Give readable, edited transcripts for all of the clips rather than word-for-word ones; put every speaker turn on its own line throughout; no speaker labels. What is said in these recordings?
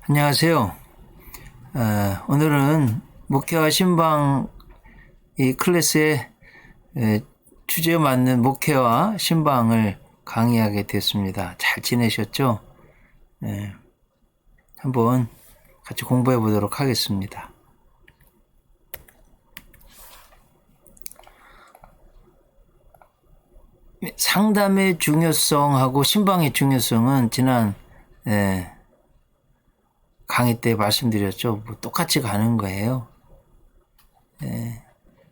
안녕하세요. 오늘은 목회와 신방 이 클래스의 주제에 맞는 목회와 신방을 강의하게 됐습니다. 잘 지내셨죠? 한번 같이 공부해 보도록 하겠습니다. 상담의 중요성하고 신방의 중요성은 지난 강의 때 말씀드렸죠. 똑같이 가는 거예요.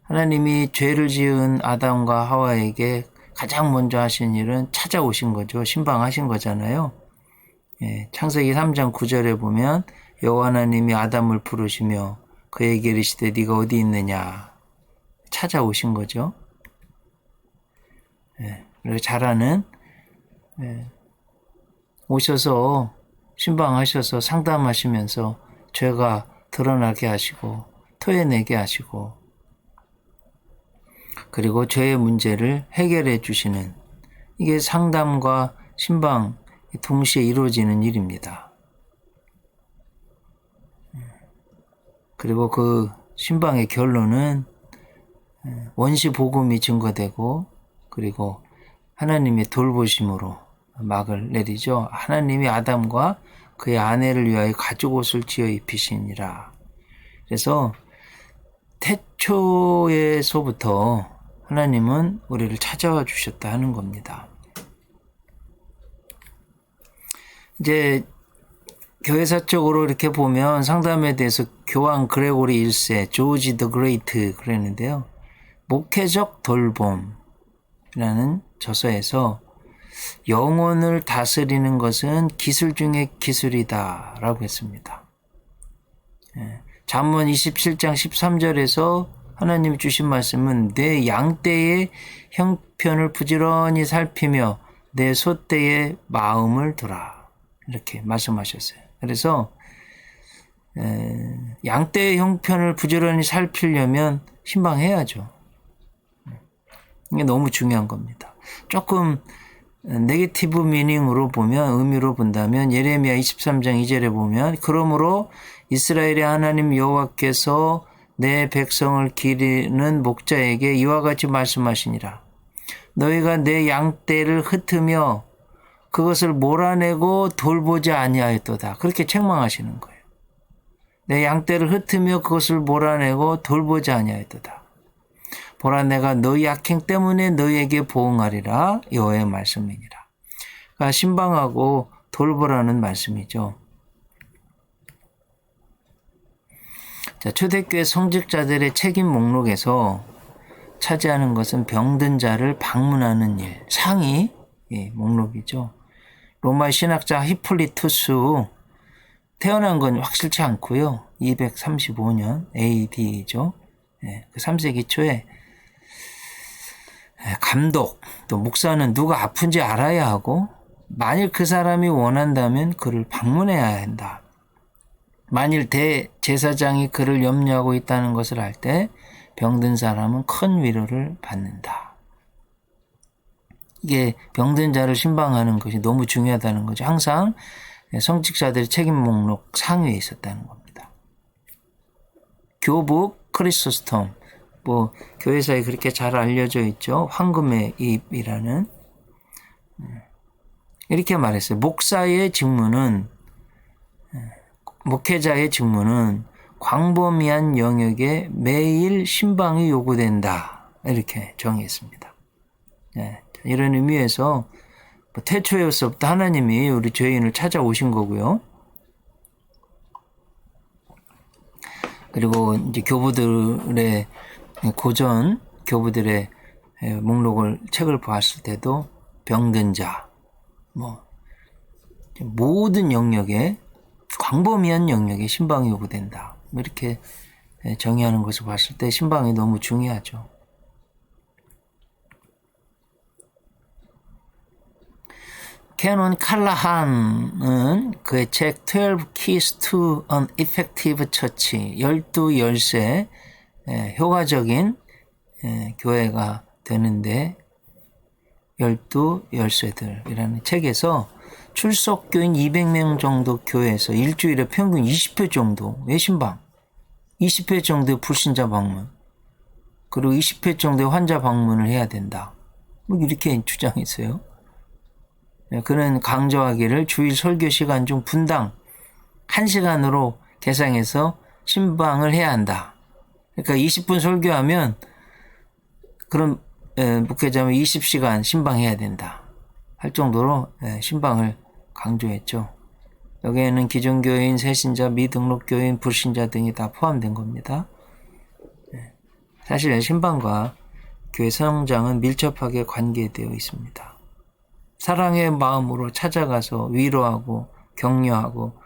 하나님이 죄를 지은 아담과 하와에게 가장 먼저 하신 일은 찾아오신 거죠. 신방하신 거잖아요. 창세기 3장 9절에 보면 여호와 하나님이 아담을 부르시며 그에게 이르시되 네가 어디 있느냐 찾아오신 거죠. 그리고 잘하는 오셔서 신방하셔서 상담하시면서 죄가 드러나게 하시고 토해내게 하시고 그리고 죄의 문제를 해결해 주시는 이게 상담과 신방 동시에 이루어지는 일입니다. 그리고 그 신방의 결론은 원시 복음이 증거되고 그리고 하나님의 돌보심으로 막을 내리죠. 하나님이 아담과 그의 아내를 위하여 가죽옷을 지어 입히시니라. 그래서 태초에서부터 하나님은 우리를 찾아와 주셨다 하는 겁니다. 이제 교회사적으로 이렇게 보면 상담에 대해서 교황 그레고리 1세, 조지 더 그레이트 그랬는데요. 목회적 돌봄이라는 저서에서 영혼을 다스리는 것은 기술 중의 기술이다 라고 했습니다. 잠언 27장 13절에서 하나님이 주신 말씀은 내 양떼의 형편을 부지런히 살피며 내 소떼의 마음을 두라 이렇게 말씀하셨어요. 그래서 양떼의 형편을 부지런히 살피려면 신방해야죠. 이게 너무 중요한 겁니다. 조금 네게티브 미닝으로 보면 의미로 본다면 예레미야 23장 2절에 보면 그러므로 이스라엘의 하나님 여호와께서 내 백성을 기르는 목자에게 이와 같이 말씀하시니라. 너희가 내 양떼를 흩으며 그것을 몰아내고 돌보지 아니하였도다. 그렇게 책망하시는 거예요. 내 양떼를 흩으며 그것을 몰아내고 돌보지 아니하였도다. 보라 내가 너희 악행 때문에 너희에게 보응하리라 여호와의 말씀이니라. 그러니까 신방하고 돌보라는 말씀이죠. 자, 초대교회 성직자들의 책임 목록에서 차지하는 것은 병든 자를 방문하는 일, 상위 목록이죠. 로마 신학자 히폴리투스 태어난 건 확실치 않고요. 235년 AD죠. 그 3세기 초에 감독, 또 목사는 누가 아픈지 알아야 하고 만일 그 사람이 원한다면 그를 방문해야 한다. 만일 대제사장이 그를 염려하고 있다는 것을 알 때 병든 사람은 큰 위로를 받는다. 이게 병든 자를 신방하는 것이 너무 중요하다는 거죠. 항상 성직자들의 책임 목록 상위에 있었다는 겁니다. 교북 크리소스톰 교회사에 그렇게 잘 알려져 있죠. 황금의 잎이라는 이렇게 말했어요. 목회자의 직무는 광범위한 영역에 매일 신방이 요구된다. 이렇게 정의했습니다. 이런 의미에서 태초에서부터 하나님이 우리 죄인을 찾아오신 거고요. 그리고 이제 교부들의 고전 교부들의 책을 보았을 때도 병든 자, 모든 영역에 광범위한 영역에 신방이 요구된다. 이렇게 정의하는 것을 봤을 때 신방이 너무 중요하죠. 캐논 칼라한은 그의 책 12 Keys to an Effective Church 12 열쇠 효과적인 교회가 되는데 12 열쇠들이라는 책에서 출석 교인 200명 정도 교회에서 일주일에 평균 20회 정도의 신방, 20회 정도의 불신자 방문, 그리고 20회 정도의 환자 방문을 해야 된다. 뭐 이렇게 주장했어요. 그는 강조하기를 주일 설교 시간 중 분당 1시간으로 계상해서 신방을 해야 한다. 그러니까 20분 설교하면 그런 목회자면 20시간 신방해야 된다 할 정도로 신방을 강조했죠. 여기에는 기존교인, 새신자, 미등록교인, 불신자 등이 다 포함된 겁니다. 사실 신방과 교회 성장은 밀접하게 관계되어 있습니다. 사랑의 마음으로 찾아가서 위로하고 격려하고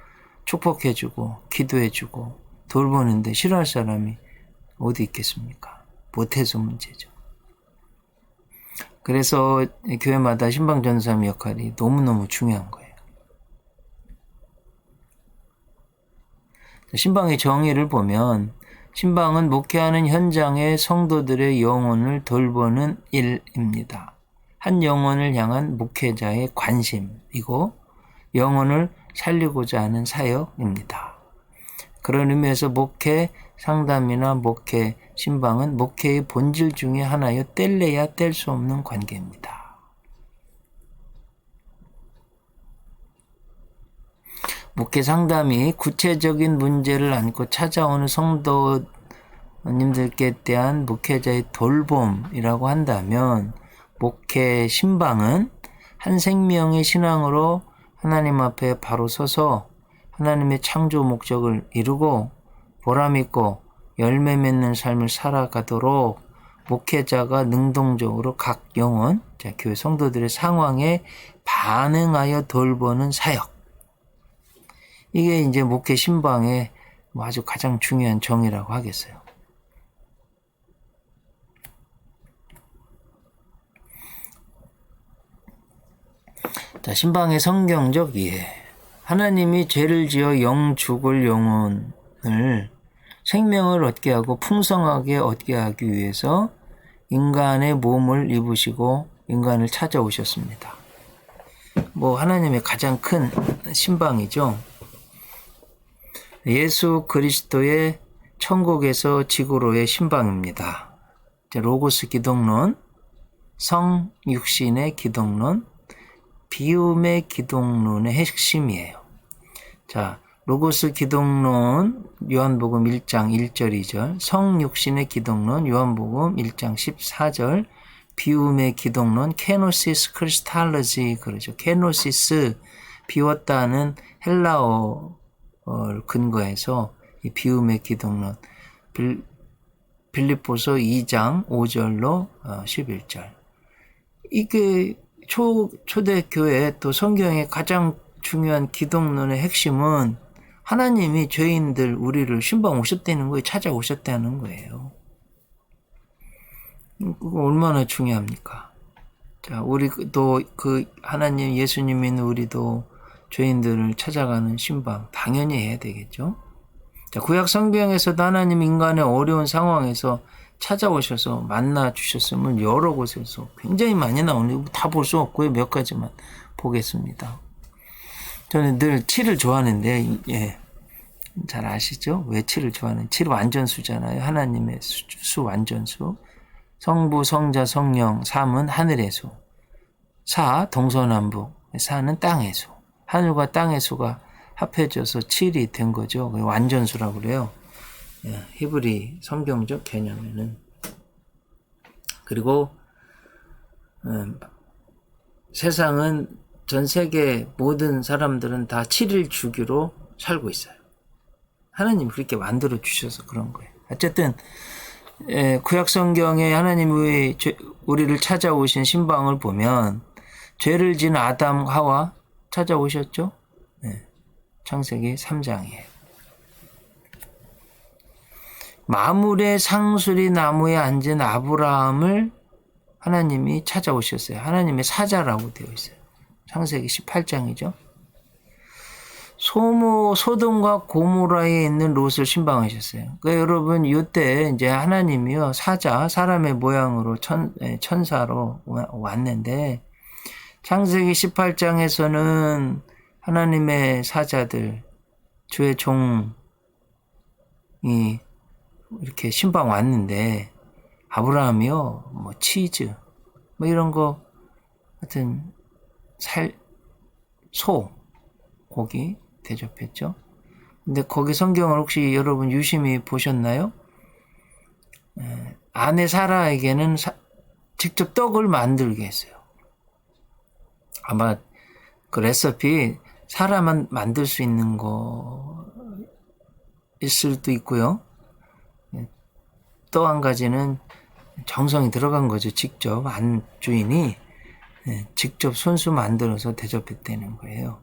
축복해주고 기도해주고 돌보는데 싫어할 사람이 어디 있겠습니까? 못해서 문제죠. 그래서 교회마다 신방 전도사님 역할이 너무너무 중요한 거예요. 신방의 정의를 보면 신방은 목회하는 현장의 성도들의 영혼을 돌보는 일입니다. 한 영혼을 향한 목회자의 관심이고 영혼을 살리고자 하는 사역입니다. 그런 의미에서 목회 상담이나 목회 신방은 목회의 본질 중에 하나여 뗄래야 뗄 수 없는 관계입니다. 목회 상담이 구체적인 문제를 안고 찾아오는 성도님들께 대한 목회자의 돌봄이라고 한다면 목회 신방은 한 생명의 신앙으로 하나님 앞에 바로 서서 하나님의 창조 목적을 이루고 보람있고 열매 맺는 삶을 살아가도록 목회자가 능동적으로 각 영혼, 교회 성도들의 상황에 반응하여 돌보는 사역. 이게 이제 목회 신방의 아주 가장 중요한 정의라고 하겠어요. 자, 신방의 성경적 이해. 하나님이 죄를 지어 영 죽을 영혼을 생명을 얻게 하고 풍성하게 얻게 하기 위해서 인간의 몸을 입으시고 인간을 찾아오셨습니다. 하나님의 가장 큰 신방이죠. 예수 그리스도의 천국에서 지구로의 신방입니다. 로고스 기독론, 성육신의 기독론, 비움의 기독론의 핵심이에요. 자, 로고스 기독론 요한복음 1장 1절 2절, 성육신의 기독론 요한복음 1장 14절, 비움의 기독론 케노시스 크리스탈로지 그러죠. 케노시스 비웠다는 헬라어를 근거해서 이 비움의 기독론 빌립보서 2장 5절로 11절. 이게 초대교회 또 성경의 가장 중요한 기독론의 핵심은 하나님이 죄인들 우리를 신방 오셨다는 거예요. 찾아오셨다는 거예요. 그거 얼마나 중요합니까? 자, 우리도 하나님 예수님 있는 우리도 죄인들을 찾아가는 신방 당연히 해야 되겠죠. 자, 구약 성경에서도 하나님 인간의 어려운 상황에서 찾아오셔서 만나 주셨음을 여러 곳에서 굉장히 많이 나오는데 다 볼 수 없고요. 몇 가지만 보겠습니다. 저는 늘 7을 좋아하는데 잘 아시죠? 왜 7을 좋아하는? 7 완전수잖아요. 하나님의 수 완전수. 성부, 성자, 성령. 3은 하늘의 수. 4 동서남북. 4는 땅의 수. 하늘과 땅의 수가 합해져서 7이 된 거죠. 완전수라고 그래요. 히브리 성경적 개념에는. 그리고 세상은 전 세계 모든 사람들은 다 7일 주기로 살고 있어요. 하나님 그렇게 만들어 주셔서 그런 거예요. 어쨌든 구약 성경에 하나님이 우리를 찾아오신 신방을 보면 죄를 지은 아담 하와 찾아오셨죠? 창세기 3장이에요. 마물의 상수리 나무에 앉은 아브라함을 하나님이 찾아오셨어요. 하나님의 사자라고 되어 있어요. 창세기 18장이죠. 소돔과 고모라에 있는 롯을 신방하셨어요. 그러니까 여러분 이때 이제 하나님이요 사람의 모양으로 천사로 왔는데 창세기 18장에서는 하나님의 사자들, 주의 종이 이렇게 신방 왔는데, 아브라함이요, 뭐 치즈, 뭐 이런 거, 하여튼 소, 고기 대접했죠. 근데 거기 성경을 혹시 여러분 유심히 보셨나요? 아내 사라에게는 직접 떡을 만들게 했어요. 아마 그 레시피 사람만 만들 수 있는 거 있을 수도 있고요. 또 한 가지는 정성이 들어간 거죠. 직접 안 주인이 직접 손수 만들어서 대접했다는 거예요.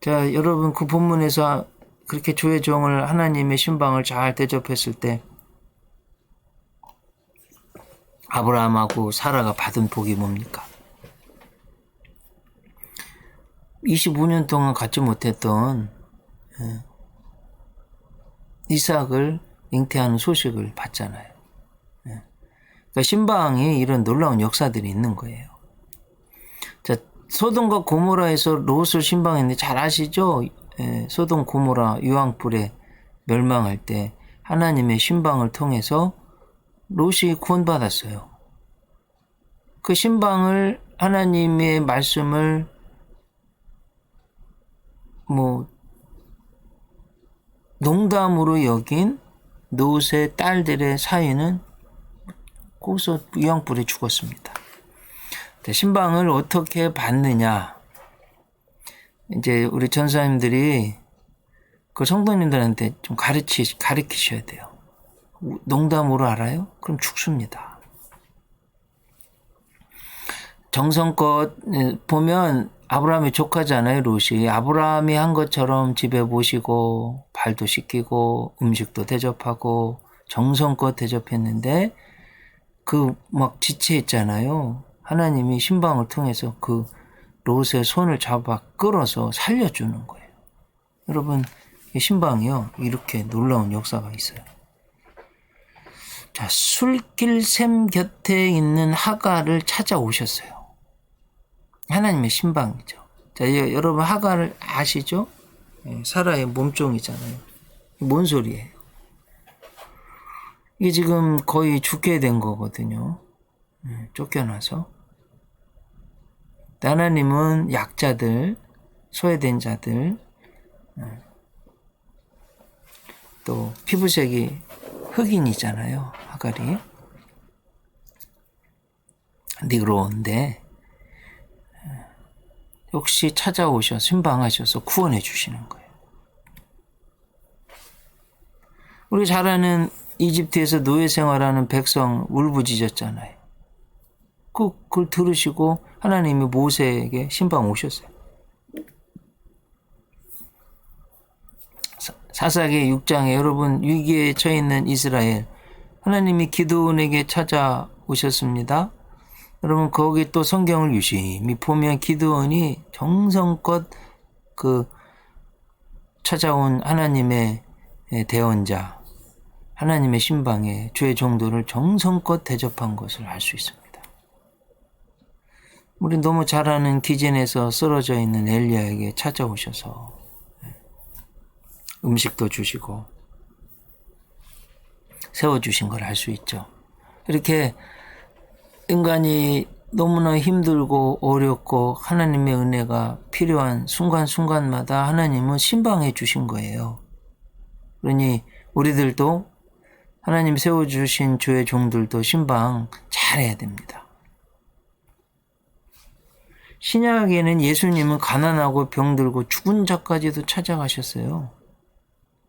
자, 여러분 그 본문에서 그렇게 주의 종을 하나님의 신방을 잘 대접했을 때 아브라함하고 사라가 받은 복이 뭡니까? 25년 동안 갖지 못했던 이삭을 잉태하는 소식을 받잖아요. 그러니까 신방에 이런 놀라운 역사들이 있는 거예요. 자, 소돔과 고모라에서 롯을 신방했는데 잘 아시죠? 소돔 고모라 유황불에 멸망할 때 하나님의 신방을 통해서 롯이 구원받았어요. 그 신방을 하나님의 말씀을 농담으로 여긴 롯의 딸들의 사이는 거기서 유황불에 죽었습니다. 신방을 어떻게 받느냐? 이제 우리 전사님들이 그 성도님들한테 좀 가르치셔야 돼요. 농담으로 알아요? 그럼 죽습니다. 정성껏 보면 아브라함의 조카잖아요, 롯이. 아브라함이 한 것처럼 집에 모시고 발도 씻기고 음식도 대접하고 정성껏 대접했는데 그 막 지체했잖아요. 하나님이 신방을 통해서 그 롯의 손을 잡아 끌어서 살려주는 거예요. 여러분, 신방이요, 이렇게 놀라운 역사가 있어요. 자, 술길샘 곁에 있는 하갈을 찾아오셨어요. 하나님의 신방이죠. 자, 여러분 하갈을 아시죠? 사라의 몸종이잖아요. 뭔 소리예요? 이게 지금 거의 죽게 된 거거든요. 쫓겨나서. 하나님은 약자들, 소외된 자들, 또 피부색이 흑인이잖아요. 하갈이. 니그로인데 역시 찾아오셔서 신방하셔서 구원해 주시는 거예요. 우리 잘 아는 이집트에서 노예 생활하는 백성 울부짖었잖아요. 그걸 들으시고 하나님이 모세에게 신방 오셨어요. 사사기 6장에 여러분 위기에 처해 있는 이스라엘, 하나님이 기드온에게 찾아오셨습니다. 여러분 거기 또 성경을 유심히 보면 기드온이 정성껏 그 찾아온 하나님의 대언자, 하나님의 신방에 주의 종도를 정성껏 대접한 것을 알 수 있습니다. 우리 너무 잘 아는 기진에서 쓰러져 있는 엘리야에게 찾아오셔서 음식도 주시고 세워주신 걸 알 수 있죠. 이렇게 인간이 너무나 힘들고 어렵고 하나님의 은혜가 필요한 순간순간마다 하나님은 신방해 주신 거예요. 그러니 우리들도 하나님 세워주신 주의 종들도 신방 잘해야 됩니다. 신약에는 예수님은 가난하고 병들고 죽은 자까지도 찾아가셨어요.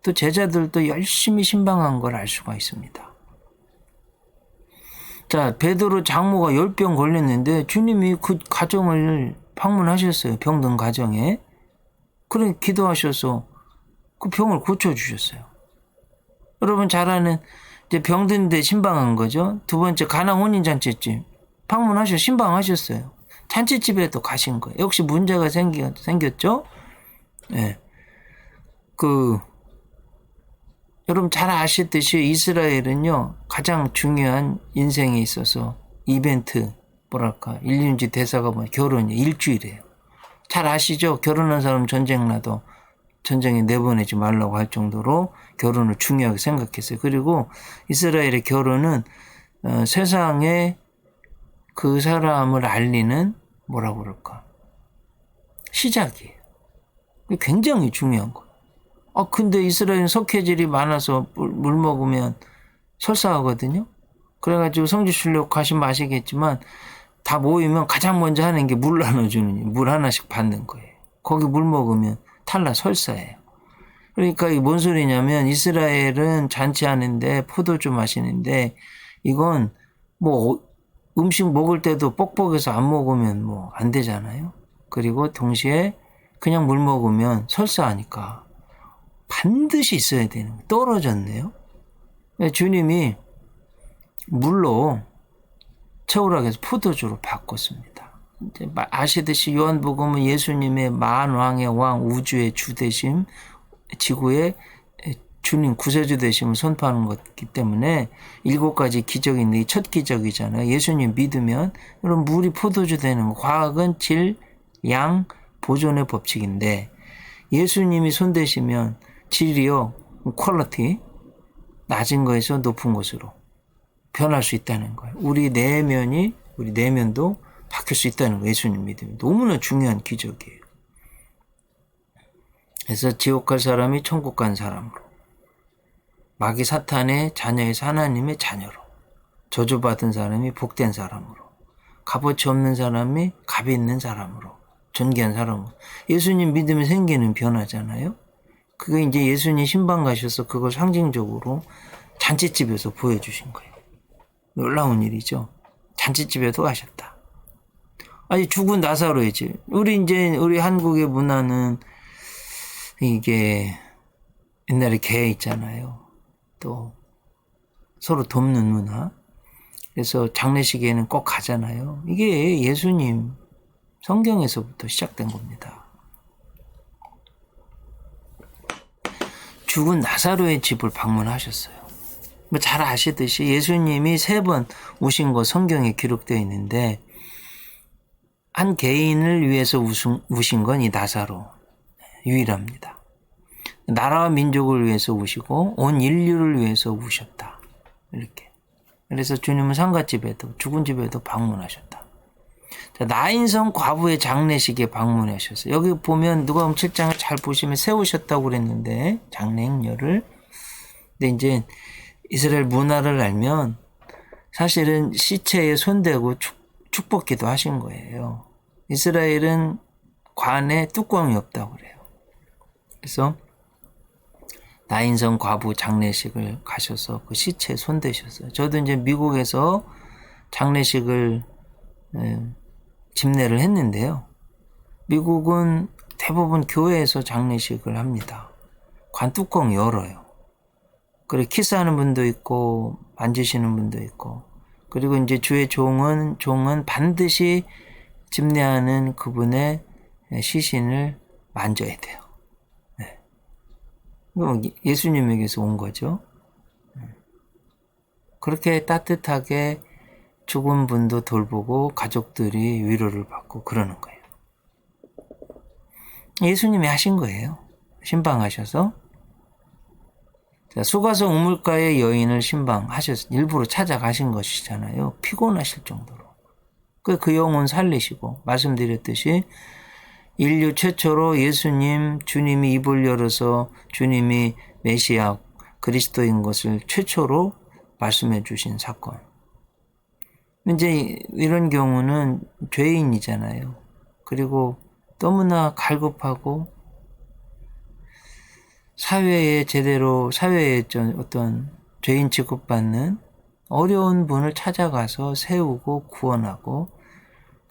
또 제자들도 열심히 신방한 걸 알 수가 있습니다. 자, 베드로 장모가 열병 걸렸는데 주님이 그 가정을 방문하셨어요. 병든 가정에. 그래 기도하셔서 그 병을 고쳐주셨어요. 여러분 잘 아는 이제 병든데 신방한 거죠. 두 번째 가나 혼인잔치집 방문하셔서 신방하셨어요. 잔치집에도 가신 거예요. 역시 문제가 생겼죠. 네. 여러분 잘 아시듯이 이스라엘은요 가장 중요한 인생에 있어서 이벤트, 뭐랄까, 일륜지 대사가 뭐 결혼이 일주일이에요. 잘 아시죠? 결혼한 사람 전쟁 나도 전쟁에 내보내지 말라고 할 정도로 결혼을 중요하게 생각했어요. 그리고 이스라엘의 결혼은 세상에 그 사람을 알리는 뭐라고 그럴까? 시작이에요. 굉장히 중요한 거예요. 근데 이스라엘은 석회질이 많아서 물 먹으면 설사하거든요. 그래가지고 성지순례 가시면 아시겠지만 다 모이면 가장 먼저 하는 게 물 나눠주는, 물 하나씩 받는 거예요. 거기 물 먹으면 탈라 설사예요. 그러니까 이게 뭔 소리냐면 이스라엘은 잔치하는데 포도주 마시는데 이건 뭐 음식 먹을 때도 뻑뻑해서 안 먹으면 뭐 안 되잖아요. 그리고 동시에 그냥 물 먹으면 설사하니까 반드시 있어야 되는 거예요. 떨어졌네요. 주님이 물로 채우라고 해서 포도주로 바꿨습니다. 이제 아시듯이 요한복음은 예수님의 만왕의 왕, 우주의 주 되심, 지구의 주님 구세주 되심을 선포하는 것이기 때문에 7가지 기적인데 첫 기적이잖아요. 예수님 믿으면 그럼 물이 포도주 되는 거. 과학은 질, 양, 보존의 법칙인데 예수님이 손대시면 질이요, 퀄리티 낮은 거에서 높은 곳으로 변할 수 있다는 거예요. 우리 내면도 바뀔 수 있다는 거예요. 예수님 믿으면. 너무나 중요한 기적이에요. 그래서 지옥 갈 사람이 천국 간 사람으로, 마귀 사탄의 자녀에서 하나님의 자녀로, 저주받은 사람이 복된 사람으로, 값어치 없는 사람이 값이 있는 사람으로, 존귀한 사람으로. 예수님 믿으면 생기는 변화잖아요. 그게 이제 예수님 신방 가셔서 그걸 상징적으로 잔치집에서 보여주신 거예요. 놀라운 일이죠. 잔치집에도 가셨다. 아니, 죽은 나사로이지. 우리 한국의 문화는 이게 옛날에 개 있잖아요. 또 서로 돕는 문화. 그래서 장례식에는 꼭 가잖아요. 이게 예수님 성경에서부터 시작된 겁니다. 죽은 나사로의 집을 방문하셨어요. 잘 아시듯이 예수님이 3번 우신 거 성경에 기록되어 있는데 한 개인을 위해서 우신 건 이 나사로 유일합니다. 나라와 민족을 위해서 우시고 온 인류를 위해서 우셨다. 이렇게. 그래서 주님은 상갓집에도 죽은 집에도 방문하셨다. 자, 나인성 과부의 장례식에 방문하셨어요. 여기 보면 누가복음 7장을 잘 보시면 세우셨다고 그랬는데 장례 행렬을. 근데 이제 이스라엘 문화를 알면 사실은 시체에 손대고 축복기도 하신 거예요. 이스라엘은 관에 뚜껑이 없다고 그래요. 그래서 나인성 과부 장례식을 가셔서 그 시체에 손대셨어요. 저도 이제 미국에서 장례식을 집례를 했는데요. 미국은 대부분 교회에서 장례식을 합니다. 관 뚜껑 열어요. 그리고 키스하는 분도 있고 만지시는 분도 있고, 그리고 이제 주의 종은 반드시 집례하는 그분의 시신을 만져야 돼요. 네. 예수님에게서 온 거죠. 그렇게 따뜻하게 죽은 분도 돌보고 가족들이 위로를 받고 그러는 거예요. 예수님이 하신 거예요. 신방하셔서. 수가성 우물가의 여인을 신방하셔서 일부러 찾아가신 것이잖아요. 피곤하실 정도로. 그 영혼 살리시고, 말씀드렸듯이 인류 최초로 주님이 입을 열어서 주님이 메시아 그리스도인 것을 최초로 말씀해 주신 사건. 이제 이런 경우는 죄인이잖아요. 그리고 너무나 갈급하고 사회에 어떤 죄인 취급받는 어려운 분을 찾아가서 세우고 구원하고,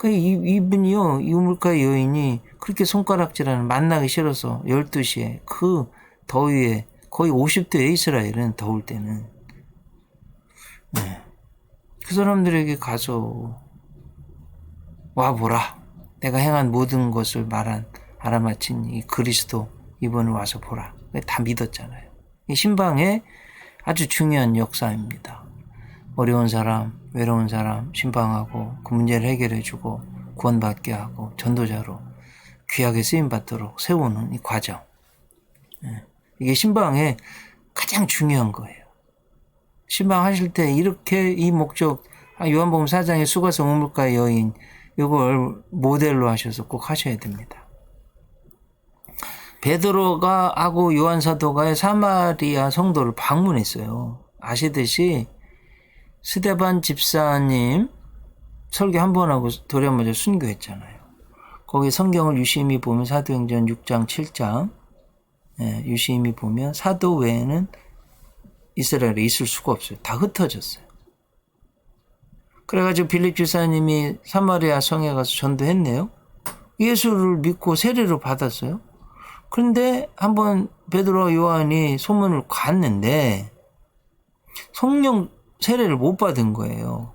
이분이요, 이 우물가 여인이 그렇게 손가락질하는, 만나기 싫어서 12시에 그 더위에, 거의 50도에 이스라엘은 더울 때는, 네. 그 사람들에게 가서 와보라. 내가 행한 모든 것을 알아맞힌 이 그리스도 이번에 와서 보라. 다 믿었잖아요. 이 신방의 아주 중요한 역사입니다. 어려운 사람, 외로운 사람 신방하고 그 문제를 해결해주고 구원받게 하고 전도자로 귀하게 쓰임받도록 세우는 이 과정. 이게 신방의 가장 중요한 거예요. 신방하실 때 이렇게 이 목적, 요한복음 4장의 수가성 우물가의 여인, 이걸 모델로 하셔서 꼭 하셔야 됩니다. 베드로가 하고 요한 사도가 사마리아 성도를 방문했어요. 아시듯이 스데반 집사님 설교 한 번 하고 도리마저 순교했잖아요. 거기 성경을 유심히 보면 사도행전 6장 7장 유심히 보면 사도 외에는 이스라엘에 있을 수가 없어요. 다 흩어졌어요. 그래가지고 빌립 집사님이 사마리아 성에 가서 전도했네요. 예수를 믿고 세례를 받았어요. 그런데 한번 베드로와 요한이 소문을 갔는데 성령 세례를 못 받은 거예요.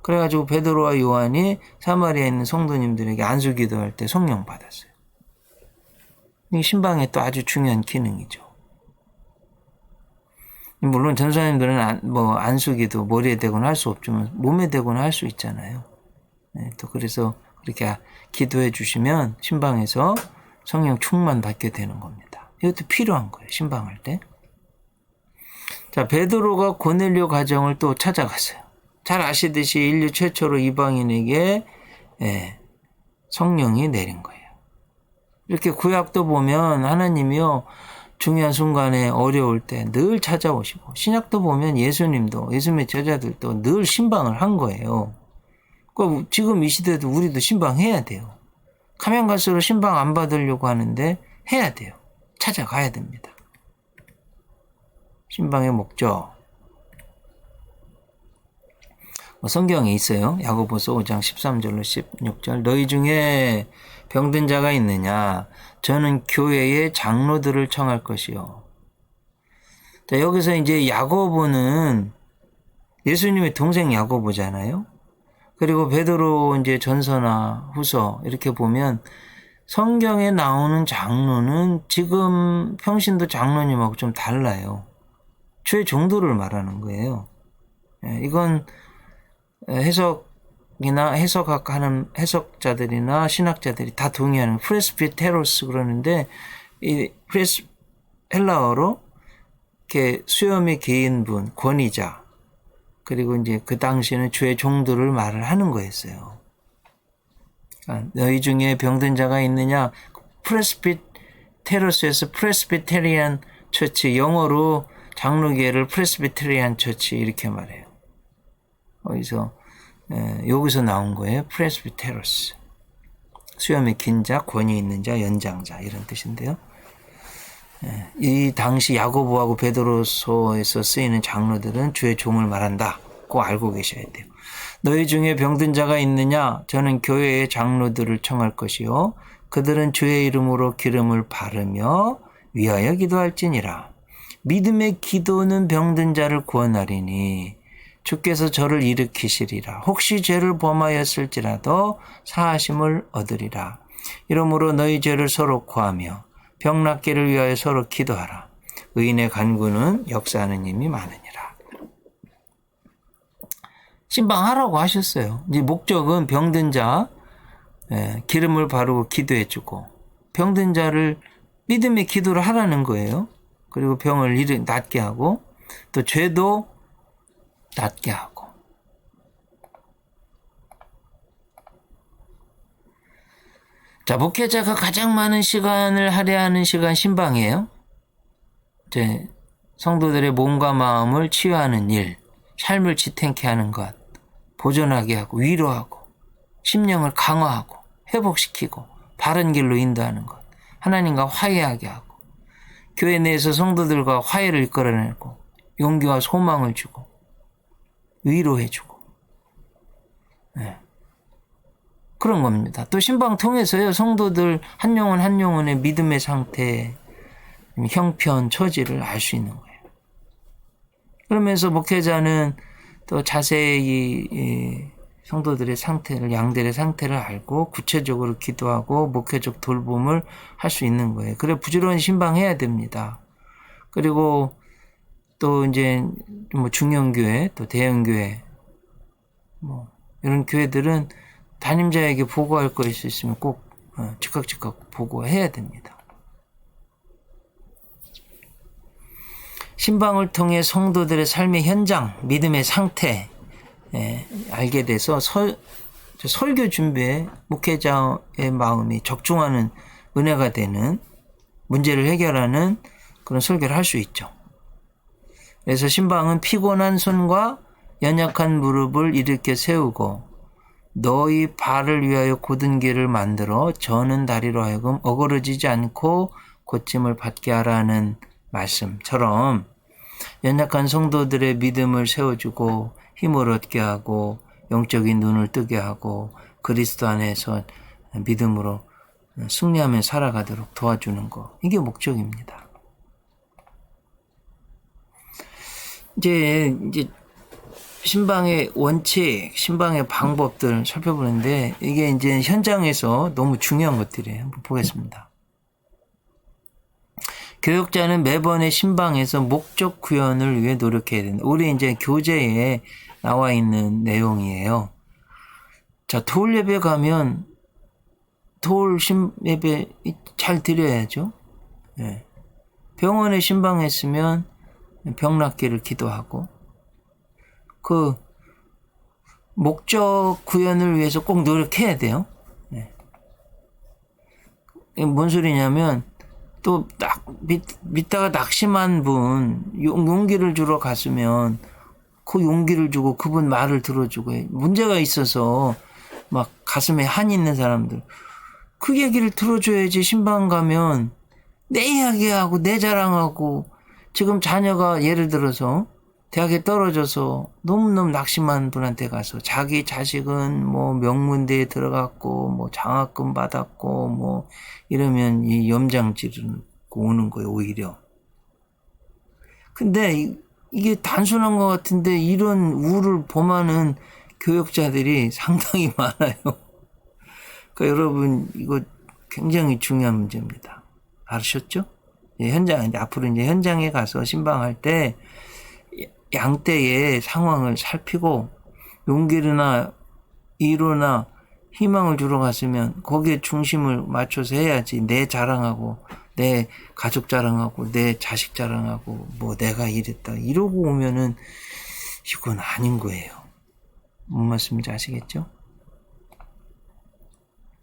그래가지고 베드로와 요한이 사마리아에 있는 성도님들에게 안수 기도할 때 성령 받았어요. 이게 신방의 또 아주 중요한 기능이죠. 물론 전사님들은 안수 기도 머리에 대거나 할 수 없지만 몸에 대거나 할 수 있잖아요. 또 그래서 그렇게 기도해 주시면 신방에서 성령 충만 받게 되는 겁니다. 이것도 필요한 거예요. 신방할 때. 자, 베드로가 고넬료 가정을 또 찾아갔어요. 잘 아시듯이 인류 최초로 이방인에게 성령이 내린 거예요. 이렇게 구약도 보면 하나님이요 중요한 순간에 어려울 때 늘 찾아오시고, 신약도 보면 예수님의 제자들도 늘 신방을 한 거예요. 그러니까 지금 이 시대도 우리도 신방해야 돼요. 가면 갈수록 신방 안 받으려고 하는데 해야 돼요. 찾아가야 됩니다. 신방의 목적. 성경에 있어요. 야고보서 5장 13절로 16절. 너희 중에 병든 자가 있느냐? 저는 교회의 장로들을 청할 것이요. 자, 여기서 이제 야고보는 예수님의 동생 야고보잖아요. 그리고 베드로 이제 전서나 후서 이렇게 보면 성경에 나오는 장로는 지금 평신도 장로님하고 좀 달라요. 주의 종도를 말하는 거예요. 이건 해석하는 해석자들이나 신학자들이 다 동의하는 프레스비테로스 그러는데 이 헬라어로 이렇게 수염이 긴 분, 권위자 그리고 이제 그 당시에는 주의 종들을 말을 하는 거였어요. 그러니까 너희 중에 병든 자가 있느냐? 프레스비테로스에서 프레스비테리안 처치, 영어로 장로교회를 프레스비테리안 처치 이렇게 말해요. 여기서 나온 거예요. 프레스비테로스. 수염이 긴 자, 권위 있는 자, 연장자 이런 뜻인데요. 이 당시 야고보하고 베드로서에서 쓰이는 장로들은 주의 종을 말한다. 꼭 알고 계셔야 돼요. 너희 중에 병든 자가 있느냐? 저는 교회의 장로들을 청할 것이요. 그들은 주의 이름으로 기름을 바르며 위하여 기도할지니라. 믿음의 기도는 병든 자를 구원하리니 주께서 저를 일으키시리라. 혹시 죄를 범하였을지라도 사하심을 얻으리라. 이러므로 너희 죄를 서로 고하며 병 낫기를 위하여 서로 기도하라. 의인의 간구는 역사하는 힘이 많으니라. 신방하라고 하셨어요. 이제 목적은 병든 자 기름을 바르고 기도해주고 병든 자를 믿음의 기도를 하라는 거예요. 그리고 병을 낫게 하고 또 죄도 낫게 하고. 자, 목회자가 가장 많은 시간을 할애하는 시간 신방이에요. 이제 성도들의 몸과 마음을 치유하는 일, 삶을 지탱케 하는 것, 보존하게 하고 위로하고 심령을 강화하고 회복시키고 바른 길로 인도하는 것, 하나님과 화해하게 하고 교회 내에서 성도들과 화해를 이끌어내고 용기와 소망을 주고 위로해주고 그런 겁니다. 또 신방 통해서요 성도들 한 영혼 한 영혼의 믿음의 상태, 형편, 처지를 알 수 있는 거예요. 그러면서 목회자는 또 자세히 성도들의 상태를, 양들의 상태를 알고 구체적으로 기도하고 목회적 돌봄을 할 수 있는 거예요. 그래 부지런히 신방해야 됩니다. 그리고 또 이제 뭐 중형교회, 또 대형교회, 뭐 이런 교회들은 담임자에게 보고할 거 있으면 꼭 즉각 보고해야 됩니다. 신방을 통해 성도들의 삶의 현장, 믿음의 상태 알게 돼서 설교 준비에 목회자의 마음이 적중하는 은혜가 되는 문제를 해결하는 그런 설교를 할 수 있죠. 그래서 신방은 피곤한 손과 연약한 무릎을 일으켜 세우고 너희 발을 위하여 곧은 길을 만들어 저는 다리로 하여금 어그러지지 않고 고침을 받게 하라는 말씀처럼 연약한 성도들의 믿음을 세워주고 힘을 얻게 하고 영적인 눈을 뜨게 하고 그리스도 안에서 믿음으로 승리하며 살아가도록 도와주는 거, 이게 목적입니다. 이제 신방의 원칙, 신방의 방법들 살펴보는데 이게 이제 현장에서 너무 중요한 것들이에요. 한번 보겠습니다. 교역자는 매번의 신방에서 목적 구현을 위해 노력해야 된다. 우리 이제 교재에 나와 있는 내용이에요. 자, 토요일 예배 가면 토요일 예배 잘 드려야죠. 네. 병원에 신방했으면 병 낫기를 기도하고 그 목적 구현을 위해서 꼭 노력해야 돼요. 네. 뭔 소리냐면 또 믿다가 낙심한 분 용기를 주러 갔으면 그 용기를 주고 그분 말을 들어주고 문제가 있어서 막 가슴에 한이 있는 사람들 그 얘기를 들어줘야지. 신방 가면 내 이야기하고 내 자랑하고 지금 자녀가 예를 들어서 대학에 떨어져서 너무너무 낙심한 분한테 가서 자기 자식은 뭐 명문대에 들어갔고 뭐 장학금 받았고 뭐 이러면 이 염장지르고 오는 거예요, 오히려. 근데 이게 단순한 것 같은데 이런 우를 범하는 교역자들이 상당히 많아요. 그러니까 여러분 이거 굉장히 중요한 문제입니다. 알으셨죠? 앞으로 이제 현장에 가서 신방할 때 양떼의 상황을 살피고 용기나 이로나 희망을 주러 갔으면 거기에 중심을 맞춰서 해야지. 내 자랑하고 내 가족 자랑하고 내 자식 자랑하고 뭐 내가 이랬다 이러고 오면은 이건 아닌 거예요. 뭔 말씀인지 아시겠죠?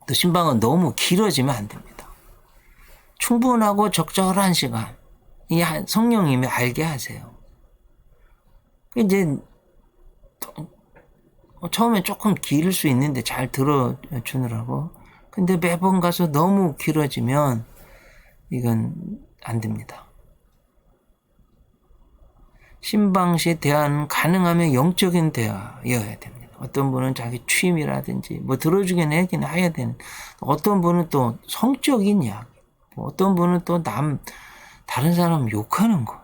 또 신방은 너무 길어지면 안 됩니다. 충분하고 적절한 시간 이 성령님이 알게 하세요. 이제 처음에 조금 길을 수 있는데 잘 들어주느라고. 근데 매번 가서 너무 길어지면 이건 안 됩니다. 신방 시 대화는 가능하면 영적인 대화여야 됩니다. 어떤 분은 자기 취미라든지 뭐 들어주긴 하긴 해야 되는, 어떤 분은 또 성적인 이야기, 어떤 분은 또 다른 사람 욕하는 거,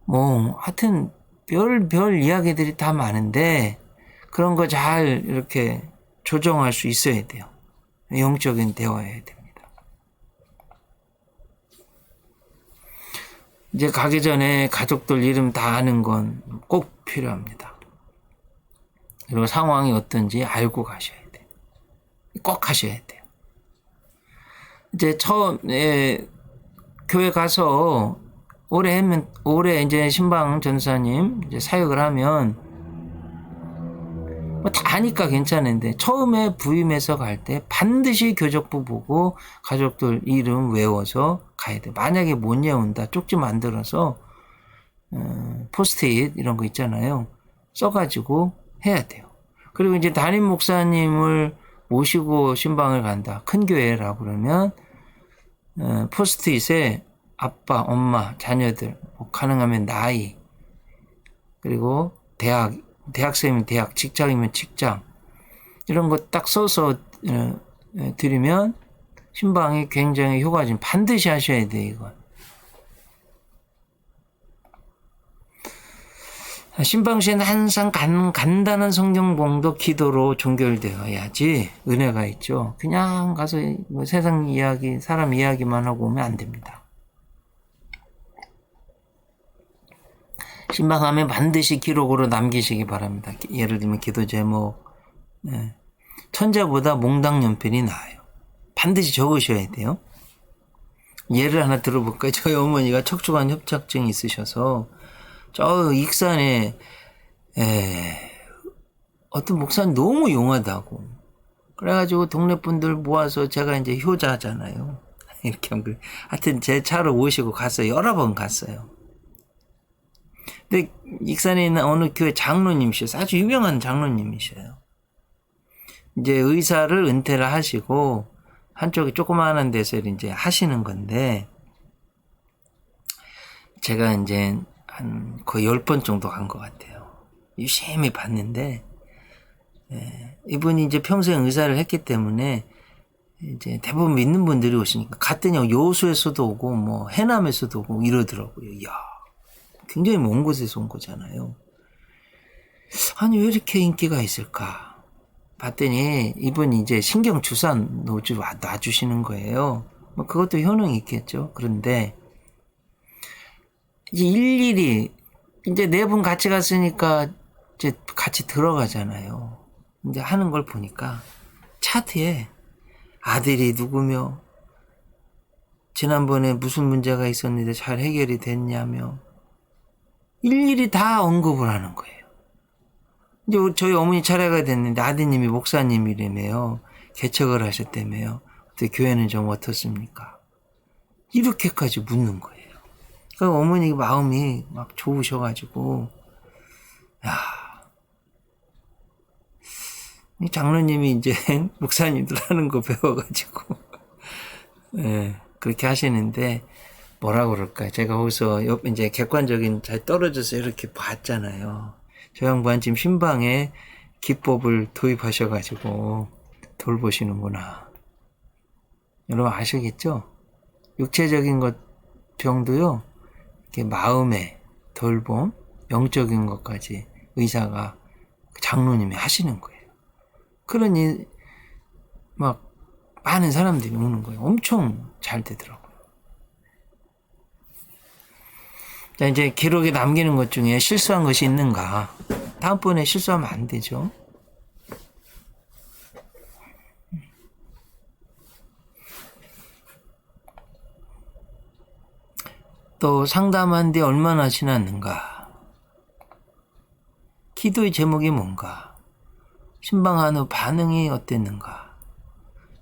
뭐 하여튼 별 이야기들이 다 많은데 그런 거 잘 이렇게 조정할 수 있어야 돼요. 영적인 대화여야 됩니다. 이제 가기 전에 가족들 이름 다 아는 건 꼭 필요합니다. 그리고 상황이 어떤지 알고 가셔야 돼요. 꼭 하셔야 돼요. 이제 처음에 교회 가서 올해 이제 신방 전사님 이제 사역을 하면 뭐 다 아니까 괜찮은데 처음에 부임해서 갈 때 반드시 교적부 보고 가족들 이름 외워서 가야 돼. 만약에 못 외운다 쪽지 만들어서 포스트잇 이런 거 있잖아요. 써가지고 해야 돼요. 그리고 이제 담임 목사님을 모시고 신방을 간다. 큰 교회라 그러면 포스트잇에 아빠, 엄마, 자녀들, 뭐 가능하면 나이, 그리고 대학생이면 대학, 직장이면 직장, 이런 거 딱 써서 드리면 신방이 굉장히 효과적인, 반드시 하셔야 돼요, 이건. 신방 시에는 항상 간단한 성경 봉도 기도로 종결되어야지 은혜가 있죠. 그냥 가서 뭐 세상 이야기, 사람 이야기만 하고 오면 안 됩니다. 신방하면 반드시 기록으로 남기시기 바랍니다. 예를 들면 기도 제목, 천자보다 몽당연필이 나아요. 반드시 적으셔야 돼요. 예를 하나 들어볼까요? 저희 어머니가 척추관 협착증이 있으셔서 저 익산에 어떤 목사님 너무 용하다고 그래가지고 동네 분들 모아서 제가 이제 효자잖아요. 이렇게 하면 하여튼 제 차로 모시고 갔어요. 여러 번 갔어요. 근데 익산에 있는 어느 교회 장로님이셔서 아주 유명한 장로님이셔요. 이제 의사를 은퇴를 하시고 한쪽에 조그마한 데서 이제 하시는 건데 제가 이제 한 거의 10번 정도 간 것 같아요. 유심히 봤는데 이분이 이제 평생 의사를 했기 때문에 이제 대부분 믿는 분들이 오시니까 갔더니 요수에서도 오고 뭐 해남에서도 오고 이러더라고요. 이야, 굉장히 먼 곳에서 온 거잖아요. 아니 왜 이렇게 인기가 있을까? 봤더니 이분이 이제 신경 주사 놔주시는 거예요. 뭐 그것도 효능이 있겠죠. 그런데 이제 일일이 이제 4분 같이 갔으니까 이제 같이 들어가잖아요. 이제 하는 걸 보니까 차트에 아들이 누구며 지난번에 무슨 문제가 있었는데 잘 해결이 됐냐며 일일이 다 언급을 하는 거예요. 이제 저희 어머니 차례가 됐는데 아드님이 목사님이라며요. 개척을 하셨다며요. 그때 교회는 좀 어떻습니까? 이렇게까지 묻는 거예요. 그러니까 어머니 마음이 막 좋으셔가지고 야, 이 장로님이 이제 목사님들 하는 거 배워가지고 그렇게 하시는데 뭐라 그럴까? 제가 거기서 옆 이제 객관적인 잘 떨어져서 이렇게 봤잖아요. 저 양반 지금 신방에 기법을 도입하셔가지고 돌보시는구나. 여러분 아시겠죠? 육체적인 것 병도요, 이렇게 마음의 돌봄, 영적인 것까지 의사가 장로님이 하시는 거예요. 그러니 막 많은 사람들이 오는 거예요. 엄청 잘 되더라고요. 자, 이제 기록에 남기는 것 중에 실수한 것이 있는가? 다음번에 실수하면 안 되죠. 또 상담한 뒤 얼마나 지났는가? 기도의 제목이 뭔가? 신방한 후 반응이 어땠는가?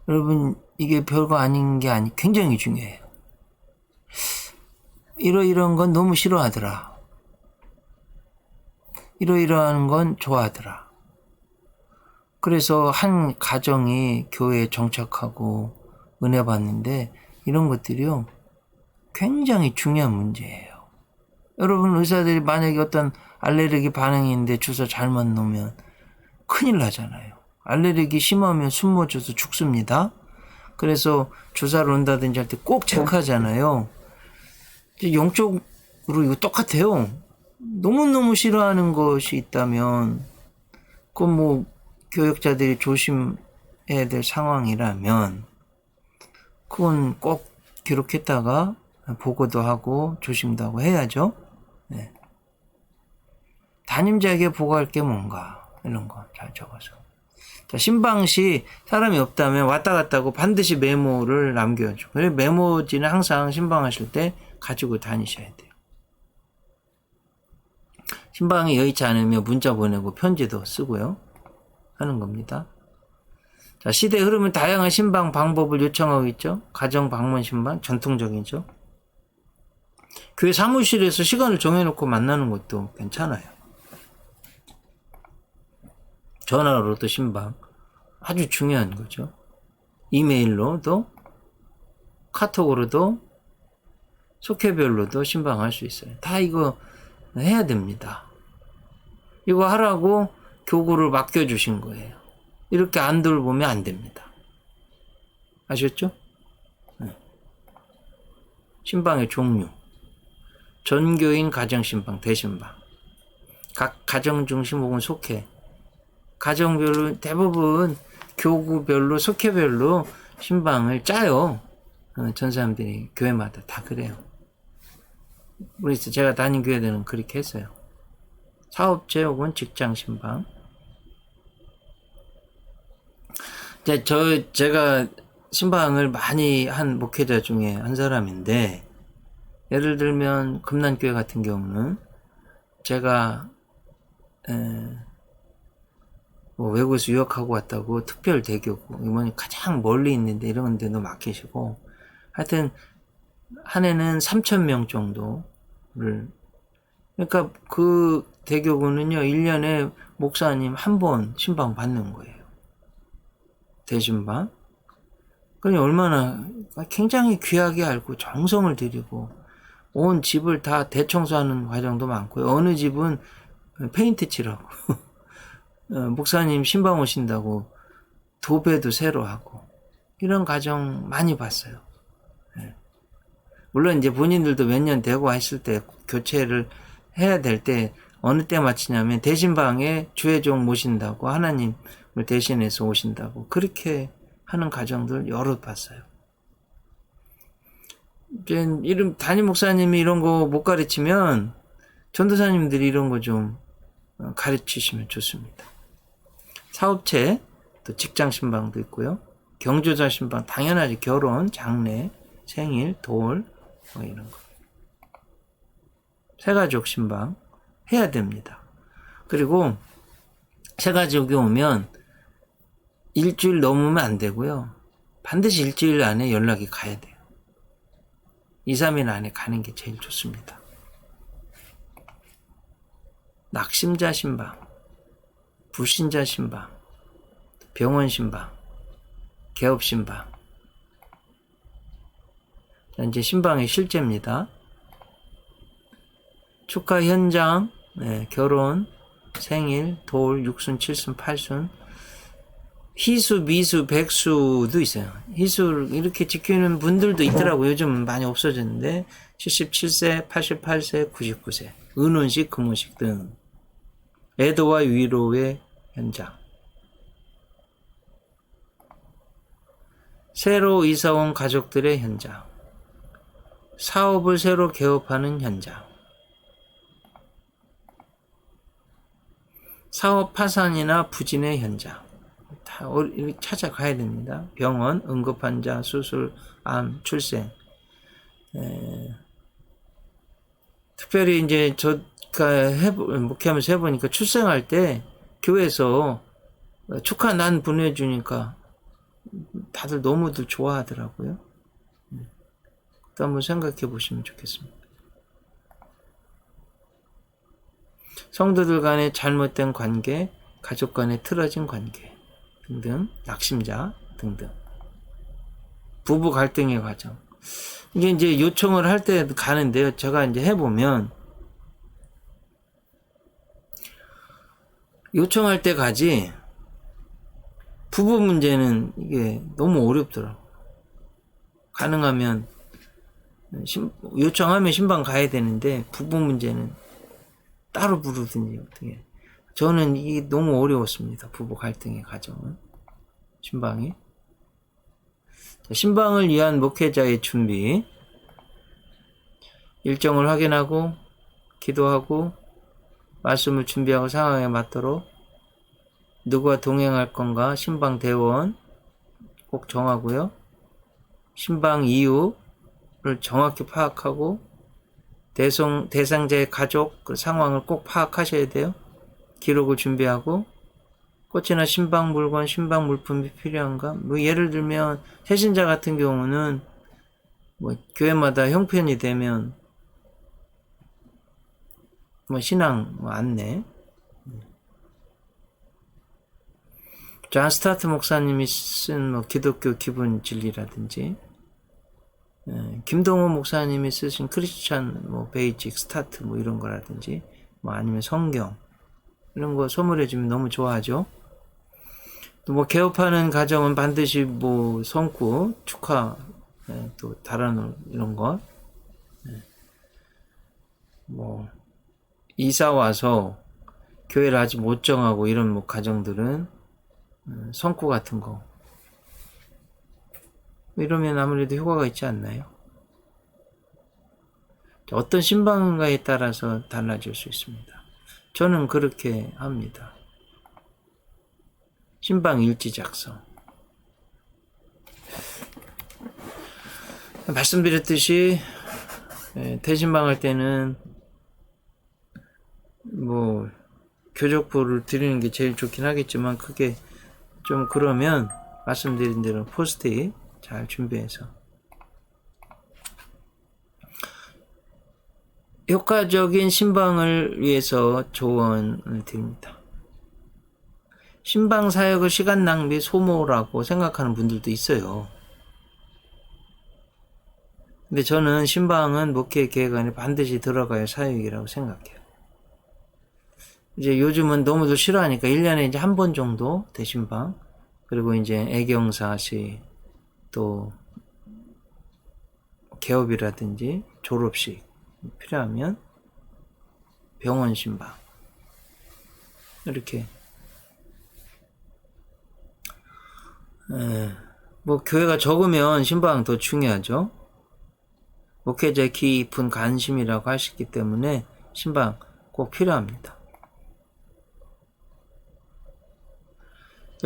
여러분 이게 별거 아닌 게 굉장히 중요해요. 이러이러한 건 너무 싫어하더라. 이러이러한 건 좋아하더라. 그래서 한 가정이 교회에 정착하고 은혜 받는데 이런 것들이요 굉장히 중요한 문제예요. 여러분 의사들이 만약에 어떤 알레르기 반응인데 주사 잘못 놓으면 큰일 나잖아요. 알레르기 심하면 숨 멎어서 죽습니다. 그래서 주사를 놓는다든지 할 때 꼭 체크하잖아요. 영적으로 이거 똑같아요. 너무너무 싫어하는 것이 있다면 그건 뭐 교역자들이 조심해야 될 상황이라면 그건 꼭 기록했다가 보고도 하고 조심도 하고 해야죠. 네. 담임자에게 보고할 게 뭔가 이런 거 잘 적어서. 자, 신방 시 사람이 없다면 왔다 갔다 하고 반드시 메모를 남겨줘. 그래 메모지는 항상 신방하실 때 가지고 다니셔야 돼요. 신방이 여의치 않으면 문자 보내고 편지도 쓰고요. 하는 겁니다. 자, 시대 흐름은 다양한 신방 방법을 요청하고 있죠. 가정 방문 신방 전통적이죠. 교회 사무실에서 시간을 정해놓고 만나는 것도 괜찮아요. 전화로도 신방 아주 중요한 거죠. 이메일로도 카톡으로도 속회별로도 신방할 수 있어요. 다 이거 해야 됩니다. 이거 하라고 교구를 맡겨주신 거예요. 이렇게 안 돌보면 안 됩니다. 아셨죠? 네. 신방의 종류. 전교인 가정신방, 대신방. 각 가정 중심 혹은 속회. 가정별로 대부분 교구별로 속회별로 신방을 짜요. 전 사람들이 교회마다 다 그래요. 그래서 제가 다닌 교회들은 그렇게 했어요. 사업체 혹은 직장 신방. 이제 제가 신방을 많이 한 목회자 중에 한 사람인데, 예를 들면 금난교회 같은 경우는 제가 뭐 외국에서 유학하고 왔다고 특별 대교고, 이번에 가장 멀리 있는데 이런 데도 맡기시고, 하여튼 한 해는 3,000명 정도를, 그러니까 그 대교구는요 1년에 목사님 한 번 신방 받는 거예요. 대신방. 그러니 얼마나 굉장히 귀하게 알고 정성을 들이고 온 집을 다 대청소하는 과정도 많고요. 어느 집은 페인트 칠하고 목사님 신방 오신다고 도배도 새로 하고 이런 과정 많이 봤어요. 물론 이제 본인들도 몇 년 되고 했을 때 교체를 해야 될 때 어느 때 마치냐면 대신방에 주회종 모신다고 하나님을 대신해서 오신다고 그렇게 하는 가정들 여러 봤어요. 이제 담임 목사님이 이런 거 못 가르치면 전도사님들이 이런 거 좀 가르치시면 좋습니다. 사업체, 또 직장 신방도 있고요. 경조사 신방, 당연하지. 결혼, 장례, 생일, 돌, 뭐 이런 거. 새가족 신방 해야 됩니다. 그리고 새가족이 오면 일주일 넘으면 안 되고요. 반드시 일주일 안에 연락이 가야 돼요. 2, 3일 안에 가는 게 제일 좋습니다. 낙심자 신방, 불신자 신방, 병원 신방, 개업 신방. 이제 신방의 실제입니다. 축하 현장, 결혼, 생일, 돌, 육순, 칠순, 팔순, 희수, 미수, 백수도 있어요. 희수를 이렇게 지키는 분들도 있더라고요. 요즘 많이 없어졌는데 77세, 88세, 99세, 은혼식, 금혼식 등 애도와 위로의 현장. 새로 이사온 가족들의 현장. 사업을 새로 개업하는 현장. 사업 파산이나 부진의 현장. 다 찾아가야 됩니다. 병원, 응급환자, 수술, 암, 출생. 특별히 이제 제가 목회하면서 해보니까 출생할 때 교회에서 축하 난 보내주니까 다들 너무들 좋아하더라고요. 또 한번 생각해 보시면 좋겠습니다. 성도들 간의 잘못된 관계, 가족 간의 틀어진 관계 등등, 낙심자 등등, 부부 갈등의 과정. 이게 이제 요청을 할 때 가는데요. 제가 이제 해보면 요청할 때 가지 부부 문제는 이게 너무 어렵더라고. 가능하면 요청하면 신방 가야 되는데 부부 문제는 따로 부르든지 어떻게. 저는 이게 너무 어려웠습니다. 부부 갈등의 과정은. 신방이. 신방을 위한 목회자의 준비. 일정을 확인하고 기도하고 말씀을 준비하고 상황에 맞도록 누구와 동행할 건가 신방 대원 꼭 정하고요. 신방 이유를 정확히 파악하고 대상자의 가족 그 상황을 꼭 파악하셔야 돼요. 기록을 준비하고 꽃이나 신방 물건, 신방 물품이 필요한가? 뭐 예를 들면 새신자 같은 경우는 뭐 교회마다 형편이 되면 뭐 신앙 뭐 안내. 존 스타트 목사님이 쓴 뭐 기독교 기본 진리라든지, 김동호 목사님이 쓰신 크리스찬 뭐 베이직 스타트 뭐 이런 거라든지, 뭐 아니면 성경 이런 거 선물해 주면 너무 좋아하죠. 또 뭐 개업하는 가정은 반드시 뭐 성구 축하, 또 다른 이런 거, 뭐 이사 와서 교회를 아직 못 정하고 이런 뭐 가정들은 성구 같은 거 이러면 아무래도 효과가 있지 않나요? 어떤 신방인가에 따라서 달라질 수 있습니다. 저는 그렇게 합니다. 신방 일지 작성. 말씀드렸듯이 대신방할 때는 뭐 교적부를 드리는 게 제일 좋긴 하겠지만 그게 좀 그러면 말씀드린 대로 포스트잇 잘 준비해서 효과적인 신방을 위해서 조언을 드립니다. 신방 사역을 시간 낭비 소모라고 생각하는 분들도 있어요. 근데 저는 신방은 목회 계획 안에 반드시 들어가야 할 사역이라고 생각해요. 이제 요즘은 너무도 싫어하니까 1년에 이제 한 번 정도 대신방, 그리고 이제 애경사시, 또 개업이라든지 졸업식 필요하면 병원 신방, 이렇게 뭐 교회가 적으면 신방 더 중요하죠. 목회자의 깊은 관심이라고 할 수 있기 때문에 신방 꼭 필요합니다.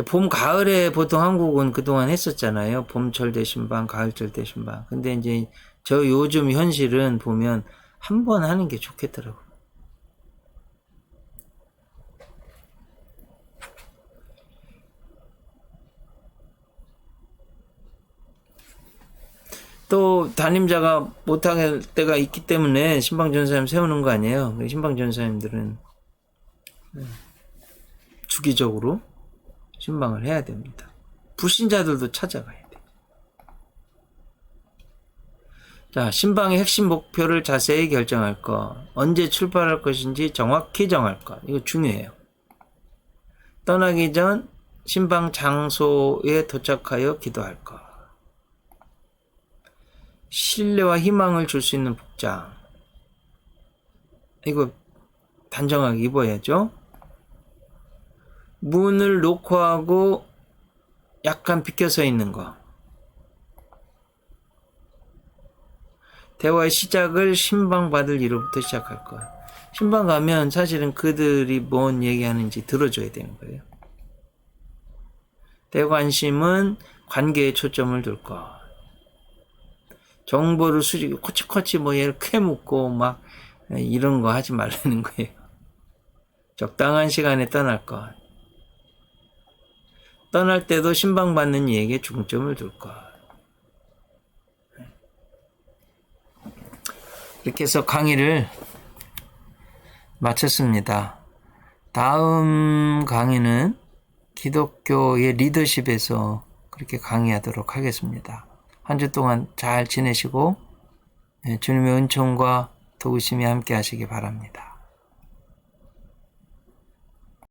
봄, 가을에 보통 한국은 그동안 했었잖아요. 봄철 대신방, 가을철 대신방. 근데 이제 저 요즘 현실은 보면 한 번 하는 게 좋겠더라고요. 또 담임자가 못할 때가 있기 때문에 신방전사님 세우는 거 아니에요. 신방전사님들은 주기적으로 신방을 해야 됩니다. 불신자들도 찾아가야 돼요. 자, 신방의 핵심 목표를 자세히 결정할 것, 언제 출발할 것인지 정확히 정할 것, 이거 중요해요. 떠나기 전 신방 장소에 도착하여 기도할 것, 신뢰와 희망을 줄 수 있는 복장, 이거 단정하게 입어야죠. 문을 노크하고 약간 비껴서 있는 거, 대화의 시작을 신방 받을 이로부터 시작할 것. 신방 가면 사실은 그들이 뭔 얘기하는지 들어줘야 되는 거예요. 대관심은 관계에 초점을 둘 것. 정보를 코치코치 뭐 얘를 캐묻고 막 이런 거 하지 말라는 거예요. 적당한 시간에 떠날 것. 떠날 때도 신방받는 이에게 중점을 둘 것. 이렇게 해서 강의를 마쳤습니다. 다음 강의는 기독교의 리더십에서 그렇게 강의하도록 하겠습니다. 한 주 동안 잘 지내시고 주님의 은총과 도우심이 함께 하시기 바랍니다.